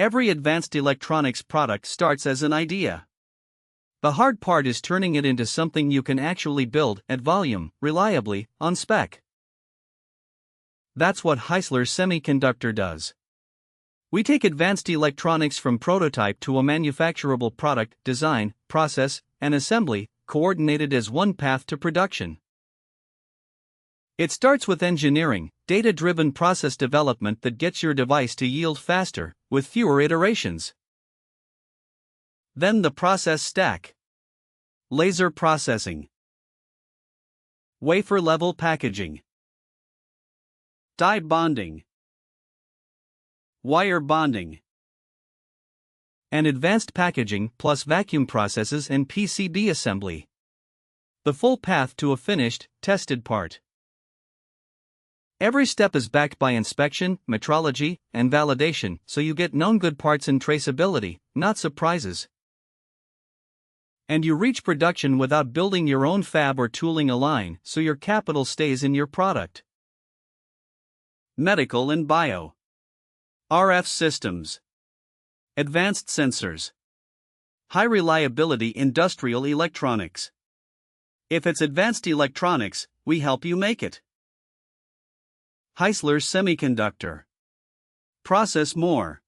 Every advanced electronics product starts as an idea. The hard part is turning it into something you can actually build at volume, reliably, on spec. That's what Heisler Semiconductor does. We take advanced electronics from prototype to a manufacturable product, design, process, and assembly, coordinated as one path to production. It starts with engineering, data-driven process development that gets your device to yield faster, with fewer iterations. Then the process stack. Laser processing, wafer-level packaging, die bonding, wire bonding, and advanced packaging plus vacuum processes and PCB assembly. The full path to a finished, tested part. Every step is backed by inspection, metrology, and validation, so you get known good parts and traceability, not surprises. And you reach production without building your own fab or tooling a line, so your capital stays in your product. Medical and bio. RF systems. Advanced sensors. High reliability industrial electronics. If it's advanced electronics, we help you make it. Heisler Semiconductor. Process more.